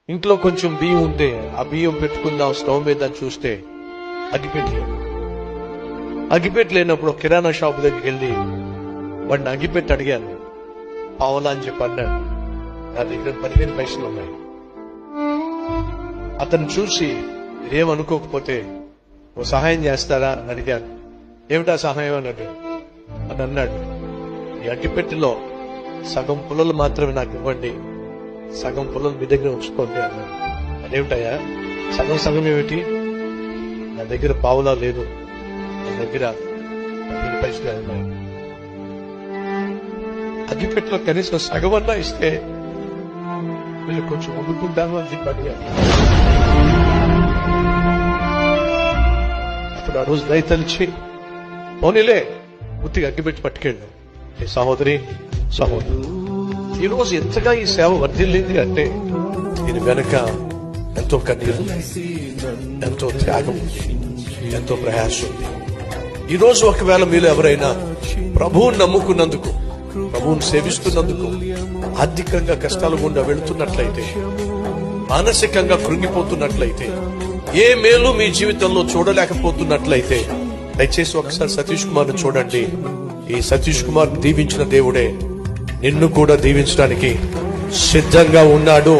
ఇంట్లో కొంచెం బియ్యం ఉంటే ఆ బియ్యం పెట్టుకుందాం స్టవ్ మీద చూస్తే అగ్గిపెట్టి లేనప్పుడు కిరాణా షాప్ దగ్గరికి వెళ్ళి వాడిని అగ్గిపెట్టి అడిగాను, పావలా అని చెప్పి అన్నాడు. నా దగ్గర 15 పైసలు ఉన్నాయి. అతను చూసి మీరేమనుకోకపోతే ఓ సహాయం చేస్తారా అని అడిగాను. ఏమిటా సహాయం అన్నాడు. అని అన్నాడు, ఈ అగ్గిపెట్టిలో సగం పుల్లలు మాత్రమే నాకు ఇవ్వండి, సగం పుల్లలు మీ దగ్గర ఉంచుకోండి అన్నాడు. అదేమిటయ్యా సగం ఏమిటి? నా దగ్గర పావులా లేదు, నా దగ్గర 15 పైసలు ఉన్నాయి. అగ్గిపెట్టిలో కనీసం సగం అన్నా ఇస్తే వీళ్ళు కొంచెం వండుకుంటాను అని చెప్పి అడిగాను. అప్పుడు ఆ రోజు దయతలిచి పోనీలే ఉత్తిగా అగ్గిపెట్టి పట్టుకెళ్ళాం. సహోదరి సహోదరు, ఈరోజు ఎంతగా ఈ సేవ వర్ధిల్లింది అంటే దీని వెనక ఎంతో కన్నీరు, ఎంతో త్యాగం, ఎంతో ప్రయాసం ఉంది. ఈరోజు ఒకవేళ మీరు ఎవరైనా ప్రభువుని నమ్ముకున్నందుకు, ప్రభువుని సేవిస్తున్నందుకు ఆర్థికంగా కష్టాల గుండా వెళుతున్నట్లయితే, మానసికంగా కృంగిపోతున్నట్లయితే, ఏ మేలు మీ జీవితంలో చూడలేకపోతున్నట్లయితే దయచేసి ఒకసారి సతీష్ కుమార్ ను చూడండి. ఈ సతీష్ కుమార్ దీవించిన దేవుడే నిన్ను కూడా దీవించడానికి సిద్ధంగా ఉన్నాడు.